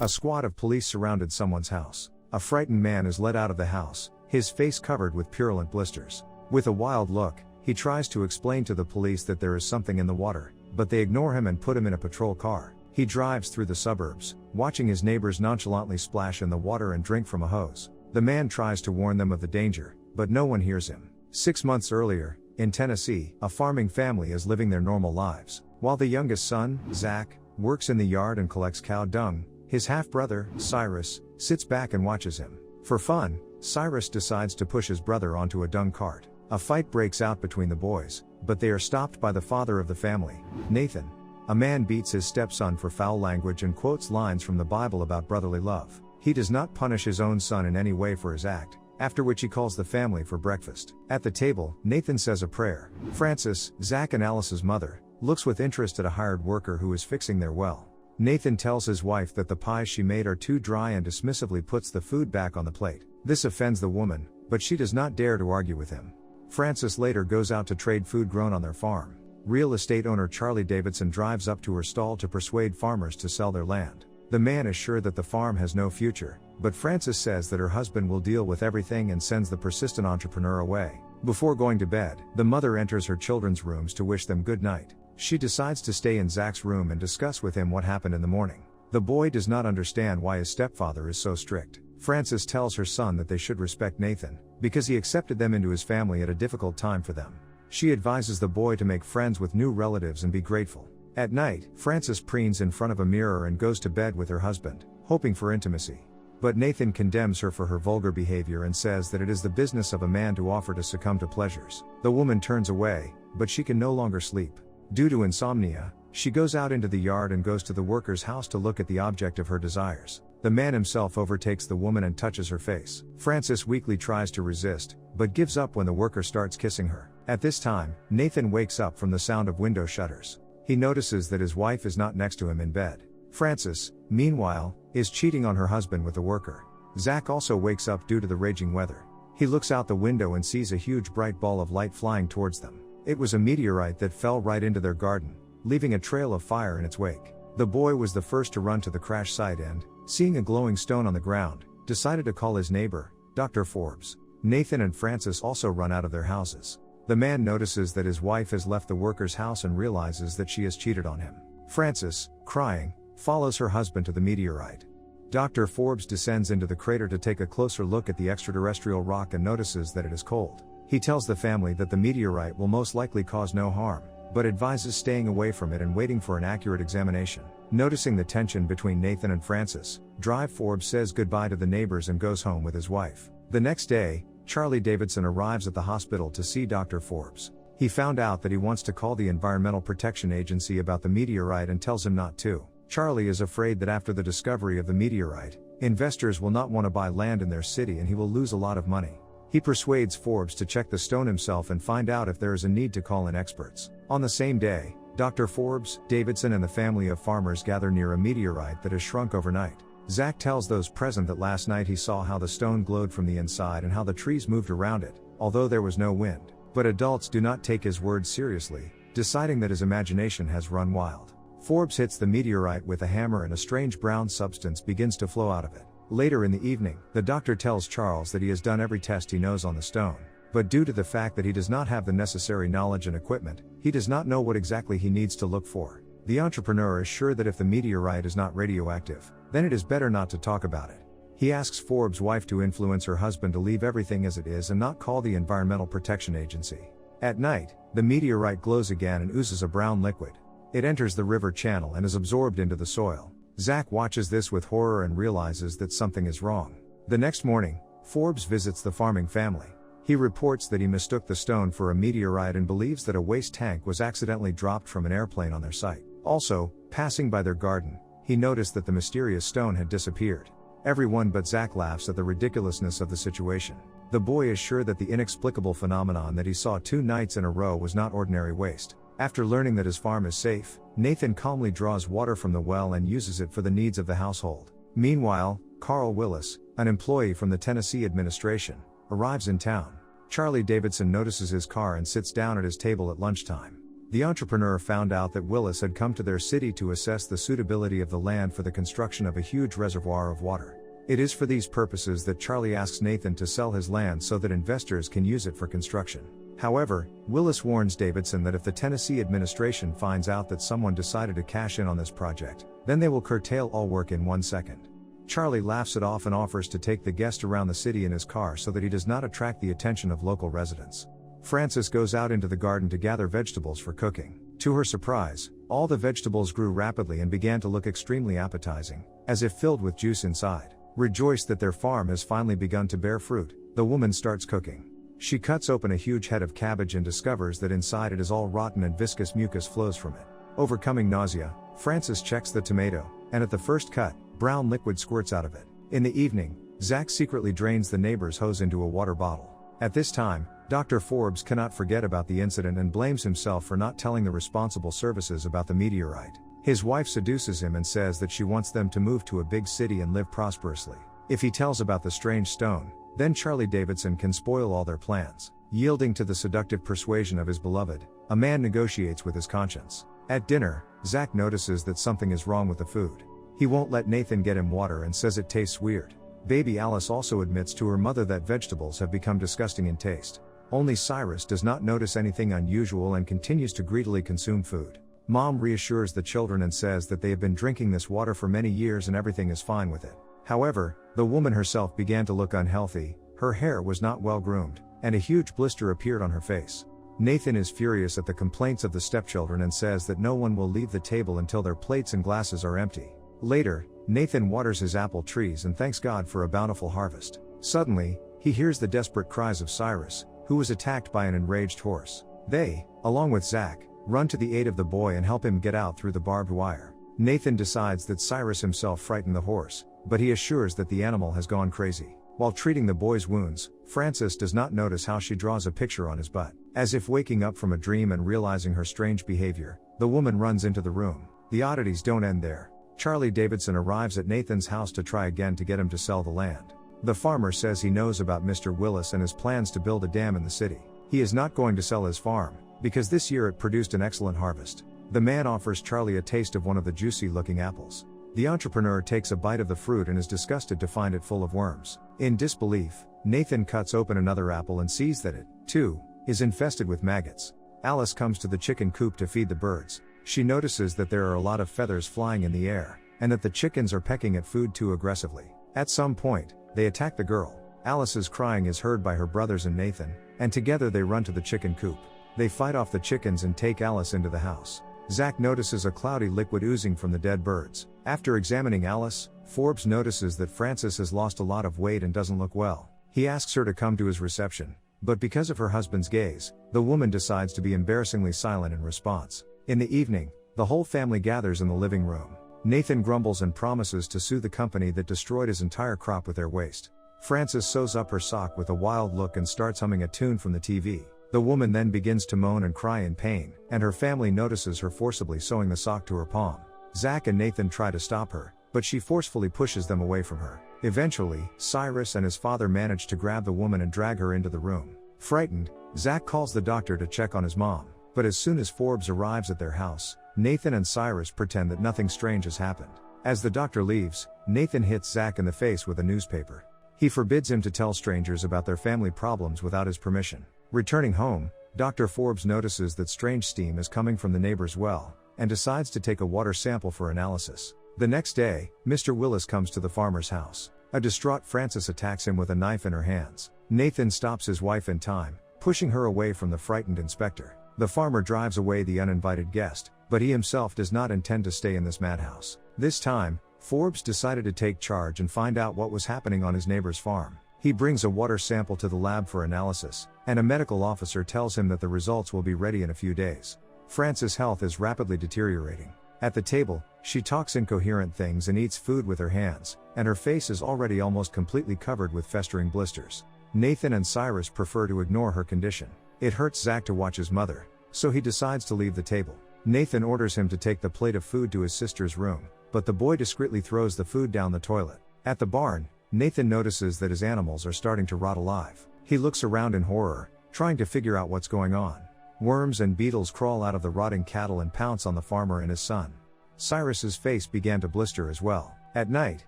A squad of police surrounded someone's house. A frightened man is led out of the house, his face covered with purulent blisters. With a wild look, he tries to explain to the police that there is something in the water, but they ignore him and put him in a patrol car. He drives through the suburbs, watching his neighbors nonchalantly splash in the water and drink from a hose. The man tries to warn them of the danger, but no one hears him. 6 months earlier, in Tennessee, a farming family is living their normal lives. While the youngest son, Zach, works in the yard and collects cow dung, his half-brother, Cyrus, sits back and watches him. For fun, Cyrus decides to push his brother onto a dung cart. A fight breaks out between the boys, but they are stopped by the father of the family, Nathan. A man beats his stepson for foul language and quotes lines from the Bible about brotherly love. He does not punish his own son in any way for his act, after which he calls the family for breakfast. At the table, Nathan says a prayer. Frances, Zach and Alice's mother, looks with interest at a hired worker who is fixing their well. Nathan tells his wife that the pies she made are too dry and dismissively puts the food back on the plate. This offends the woman, but she does not dare to argue with him. Frances later goes out to trade food grown on their farm. Real estate owner Charlie Davidson drives up to her stall to persuade farmers to sell their land. The man is sure that the farm has no future, but Frances says that her husband will deal with everything and sends the persistent entrepreneur away. Before going to bed, the mother enters her children's rooms to wish them good night. She decides to stay in Zach's room and discuss with him what happened in the morning. The boy does not understand why his stepfather is so strict. Frances tells her son that they should respect Nathan, because he accepted them into his family at a difficult time for them. She advises the boy to make friends with new relatives and be grateful. At night, Frances preens in front of a mirror and goes to bed with her husband, hoping for intimacy. But Nathan condemns her for her vulgar behavior and says that it is the business of a man to offer to succumb to pleasures. The woman turns away, but she can no longer sleep. Due to insomnia, she goes out into the yard and goes to the worker's house to look at the object of her desires. The man himself overtakes the woman and touches her face. Frances weakly tries to resist, but gives up when the worker starts kissing her. At this time, Nathan wakes up from the sound of window shutters. He notices that his wife is not next to him in bed. Frances, meanwhile, is cheating on her husband with the worker. Zach also wakes up due to the raging weather. He looks out the window and sees a huge bright ball of light flying towards them. It was a meteorite that fell right into their garden, leaving a trail of fire in its wake. The boy was the first to run to the crash site and, seeing a glowing stone on the ground, decided to call his neighbor, Dr. Forbes. Nathan and Frances also run out of their houses. The man notices that his wife has left the worker's house and realizes that she has cheated on him. Frances, crying, follows her husband to the meteorite. Dr. Forbes descends into the crater to take a closer look at the extraterrestrial rock and notices that it is cold. He tells the family that the meteorite will most likely cause no harm, but advises staying away from it and waiting for an accurate examination. Noticing the tension between Nathan and Frances, Forbes says goodbye to the neighbors and goes home with his wife. The next day, Charlie Davidson arrives at the hospital to see Dr. Forbes. He found out that he wants to call the Environmental Protection Agency about the meteorite and tells him not to. Charlie is afraid that after the discovery of the meteorite, investors will not want to buy land in their city and he will lose a lot of money. He persuades Forbes to check the stone himself and find out if there is a need to call in experts. On the same day, Dr. Forbes, Davidson and the family of farmers gather near a meteorite that has shrunk overnight. Zach tells those present that last night he saw how the stone glowed from the inside and how the trees moved around it, although there was no wind. But adults do not take his words seriously, deciding that his imagination has run wild. Forbes hits the meteorite with a hammer and a strange brown substance begins to flow out of it. Later in the evening, the doctor tells Charles that he has done every test he knows on the stone, but due to the fact that he does not have the necessary knowledge and equipment, he does not know what exactly he needs to look for. The entrepreneur is sure that if the meteorite is not radioactive, then it is better not to talk about it. He asks Forbes' wife to influence her husband to leave everything as it is and not call the Environmental Protection Agency. At night, the meteorite glows again and oozes a brown liquid. It enters the river channel and is absorbed into the soil. Zach watches this with horror and realizes that something is wrong. The next morning, Forbes visits the farming family. He reports that he mistook the stone for a meteorite and believes that a waste tank was accidentally dropped from an airplane on their site. Also, passing by their garden, he noticed that the mysterious stone had disappeared. Everyone but Zach laughs at the ridiculousness of the situation. The boy is sure that the inexplicable phenomenon that he saw 2 nights in a row was not ordinary waste. After learning that his farm is safe, Nathan calmly draws water from the well and uses it for the needs of the household. Meanwhile, Carl Willis, an employee from the Tennessee administration, arrives in town. Charlie Davidson notices his car and sits down at his table at lunchtime. The entrepreneur found out that Willis had come to their city to assess the suitability of the land for the construction of a huge reservoir of water. It is for these purposes that Charlie asks Nathan to sell his land so that investors can use it for construction. However, Willis warns Davidson that if the Tennessee administration finds out that someone decided to cash in on this project, then they will curtail all work in 1 second. Charlie laughs it off and offers to take the guest around the city in his car so that he does not attract the attention of local residents. Frances goes out into the garden to gather vegetables for cooking. To her surprise, all the vegetables grew rapidly and began to look extremely appetizing, as if filled with juice inside. Rejoiced that their farm has finally begun to bear fruit, the woman starts cooking. She cuts open a huge head of cabbage and discovers that inside it is all rotten and viscous mucus flows from it. Overcoming nausea, Frances checks the tomato, and at the first cut, brown liquid squirts out of it. In the evening, Zach secretly drains the neighbor's hose into a water bottle. At this time, Dr. Forbes cannot forget about the incident and blames himself for not telling the responsible services about the meteorite. His wife seduces him and says that she wants them to move to a big city and live prosperously. If he tells about the strange stone, then Charlie Davidson can spoil all their plans. Yielding to the seductive persuasion of his beloved, a man negotiates with his conscience. At dinner, Zach notices that something is wrong with the food. He won't let Nathan get him water and says it tastes weird. Baby Alice also admits to her mother that vegetables have become disgusting in taste. Only Cyrus does not notice anything unusual and continues to greedily consume food. Mom reassures the children and says that they have been drinking this water for many years and everything is fine with it. However, the woman herself began to look unhealthy, her hair was not well groomed, and a huge blister appeared on her face. Nathan is furious at the complaints of the stepchildren and says that no one will leave the table until their plates and glasses are empty. Later, Nathan waters his apple trees and thanks God for a bountiful harvest. Suddenly, he hears the desperate cries of Cyrus, who was attacked by an enraged horse. They, along with Zach, run to the aid of the boy and help him get out through the barbed wire. Nathan decides that Cyrus himself frightened the horse, but he assures that the animal has gone crazy. While treating the boy's wounds, Frances does not notice how she draws a picture on his butt. As if waking up from a dream and realizing her strange behavior, the woman runs into the room. The oddities don't end there. Charlie Davidson arrives at Nathan's house to try again to get him to sell the land. The farmer says he knows about Mr. Willis and his plans to build a dam in the city. He is not going to sell his farm, because this year it produced an excellent harvest. The man offers Charlie a taste of one of the juicy-looking apples. The entrepreneur takes a bite of the fruit and is disgusted to find it full of worms. In disbelief, Nathan cuts open another apple and sees that it, too, is infested with maggots. Alice comes to the chicken coop to feed the birds. She notices that there are a lot of feathers flying in the air, and that the chickens are pecking at food too aggressively. At some point, they attack the girl. Alice's crying is heard by her brothers and Nathan, and together they run to the chicken coop. They fight off the chickens and take Alice into the house. Zach notices a cloudy liquid oozing from the dead birds. After examining Alice, Forbes notices that Frances has lost a lot of weight and doesn't look well. He asks her to come to his reception, but because of her husband's gaze, the woman decides to be embarrassingly silent in response. In the evening, the whole family gathers in the living room. Nathan grumbles and promises to sue the company that destroyed his entire crop with their waste. Frances sews up her sock with a wild look and starts humming a tune from the TV. The woman then begins to moan and cry in pain, and her family notices her forcibly sewing the sock to her palm. Zach and Nathan try to stop her, but she forcefully pushes them away from her. Eventually, Cyrus and his father manage to grab the woman and drag her into the room. Frightened, Zach calls the doctor to check on his mom, but as soon as Forbes arrives at their house, Nathan and Cyrus pretend that nothing strange has happened. As the doctor leaves, Nathan hits Zach in the face with a newspaper. He forbids him to tell strangers about their family problems without his permission. Returning home, Dr. Forbes notices that strange steam is coming from the neighbor's well, and decides to take a water sample for analysis. The next day, Mr. Willis comes to the farmer's house. A distraught Frances attacks him with a knife in her hands. Nathan stops his wife in time, pushing her away from the frightened inspector. The farmer drives away the uninvited guest, but he himself does not intend to stay in this madhouse. This time, Forbes decided to take charge and find out what was happening on his neighbor's farm. He brings a water sample to the lab for analysis, and a medical officer tells him that the results will be ready in a few days. Frances' health is rapidly deteriorating. At the table, she talks incoherent things and eats food with her hands, and her face is already almost completely covered with festering blisters. Nathan and Cyrus prefer to ignore her condition. It hurts Zach to watch his mother, so he decides to leave the table. Nathan orders him to take the plate of food to his sister's room, but the boy discreetly throws the food down the toilet. At the barn, Nathan notices that his animals are starting to rot alive. He looks around in horror, trying to figure out what's going on. Worms and beetles crawl out of the rotting cattle and pounce on the farmer and his son. Cyrus's face began to blister as well. At night,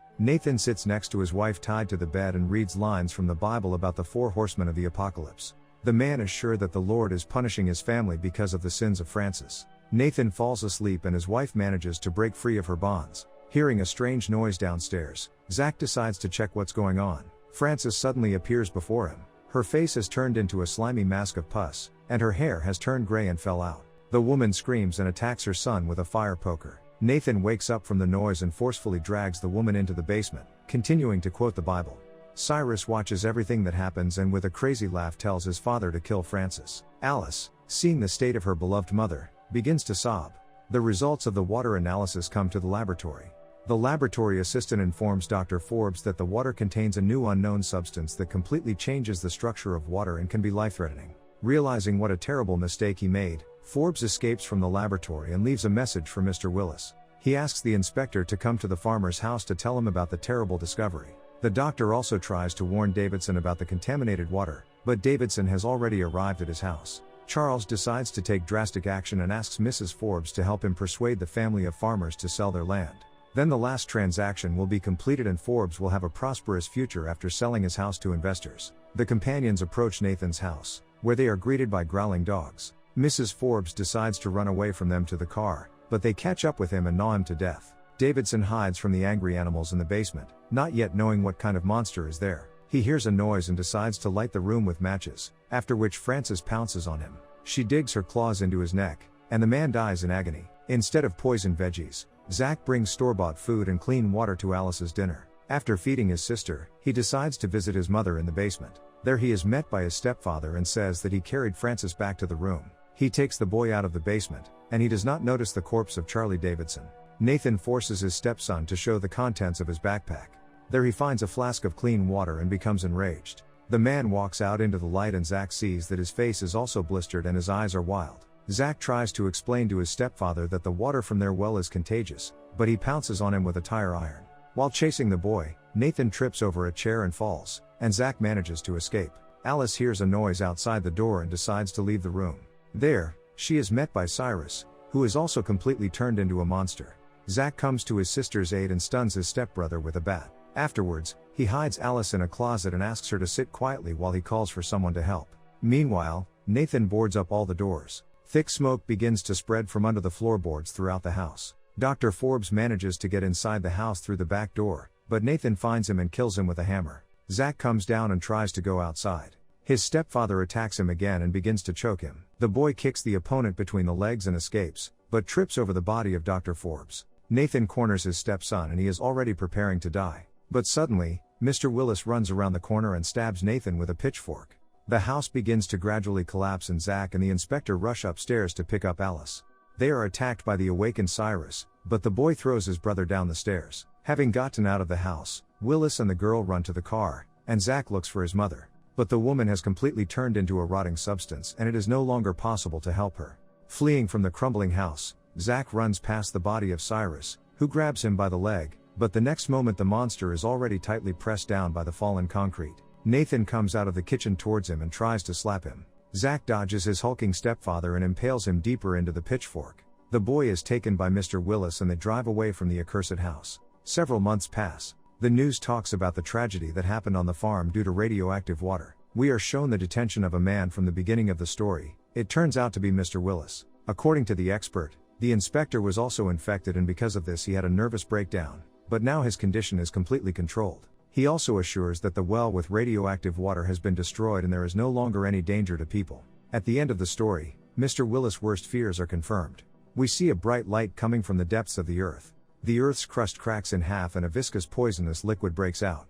Nathan sits next to his wife tied to the bed and reads lines from the Bible about the 4 horsemen of the apocalypse. The man is sure that the Lord is punishing his family because of the sins of Francis. Nathan falls asleep and his wife manages to break free of her bonds. Hearing a strange noise downstairs, Zach decides to check what's going on. Frances suddenly appears before him. Her face has turned into a slimy mask of pus, and her hair has turned gray and fell out. The woman screams and attacks her son with a fire poker. Nathan wakes up from the noise and forcefully drags the woman into the basement, continuing to quote the Bible. Cyrus watches everything that happens and with a crazy laugh tells his father to kill Francis. Alice, seeing the state of her beloved mother, begins to sob. The results of the water analysis come to the laboratory. The laboratory assistant informs Dr. Forbes that the water contains a new unknown substance that completely changes the structure of water and can be life-threatening. Realizing what a terrible mistake he made, Forbes escapes from the laboratory and leaves a message for Mr. Willis. He asks the inspector to come to the farmer's house to tell him about the terrible discovery. The doctor also tries to warn Davidson about the contaminated water, but Davidson has already arrived at his house. Charles decides to take drastic action and asks Mrs. Forbes to help him persuade the family of farmers to sell their land. Then the last transaction will be completed and Forbes will have a prosperous future after selling his house to investors. The companions approach Nathan's house, where they are greeted by growling dogs. Mrs. Forbes decides to run away from them to the car, but they catch up with him and gnaw him to death. Davidson hides from the angry animals in the basement, not yet knowing what kind of monster is there. He hears a noise and decides to light the room with matches, after which Frances pounces on him. She digs her claws into his neck, and the man dies in agony. Instead of poisoned veggies, Zach brings store-bought food and clean water to Alice's dinner. After feeding his sister, he decides to visit his mother in the basement. There he is met by his stepfather and says that he carried Frances back to the room. He takes the boy out of the basement, and he does not notice the corpse of Charlie Davidson. Nathan forces his stepson to show the contents of his backpack. There he finds a flask of clean water and becomes enraged. The man walks out into the light and Zach sees that his face is also blistered and his eyes are wild. Zach tries to explain to his stepfather that the water from their well is contagious, but he pounces on him with a tire iron. While chasing the boy, Nathan trips over a chair and falls, and Zach manages to escape. Alice hears a noise outside the door and decides to leave the room. There, she is met by Cyrus, who is also completely turned into a monster. Zach comes to his sister's aid and stuns his stepbrother with a bat. Afterwards, he hides Alice in a closet and asks her to sit quietly while he calls for someone to help. Meanwhile, Nathan boards up all the doors. Thick smoke begins to spread from under the floorboards throughout the house. Dr. Forbes manages to get inside the house through the back door, but Nathan finds him and kills him with a hammer. Zach comes down and tries to go outside. His stepfather attacks him again and begins to choke him. The boy kicks the opponent between the legs and escapes, but trips over the body of Dr. Forbes. Nathan corners his stepson and he is already preparing to die. But suddenly, Mr. Willis runs around the corner and stabs Nathan with a pitchfork. The house begins to gradually collapse and Zach and the inspector rush upstairs to pick up Alice. They are attacked by the awakened Cyrus, but the boy throws his brother down the stairs. Having gotten out of the house, Willis and the girl run to the car, and Zach looks for his mother. But the woman has completely turned into a rotting substance and it is no longer possible to help her. Fleeing from the crumbling house, Zach runs past the body of Cyrus, who grabs him by the leg, but the next moment the monster is already tightly pressed down by the fallen concrete. Nathan comes out of the kitchen towards him and tries to slap him. Zach dodges his hulking stepfather and impales him deeper into the pitchfork. The boy is taken by Mr. Willis and they drive away from the accursed house. Several months pass. The news talks about the tragedy that happened on the farm due to radioactive water. We are shown the detention of a man from the beginning of the story. It turns out to be Mr. Willis. According to the expert, the inspector was also infected and because of this he had a nervous breakdown, but now his condition is completely controlled. He also assures that the well with radioactive water has been destroyed and there is no longer any danger to people. At the end of the story, Mr. Willis' worst fears are confirmed. We see a bright light coming from the depths of the earth. The earth's crust cracks in half and a viscous poisonous liquid breaks out.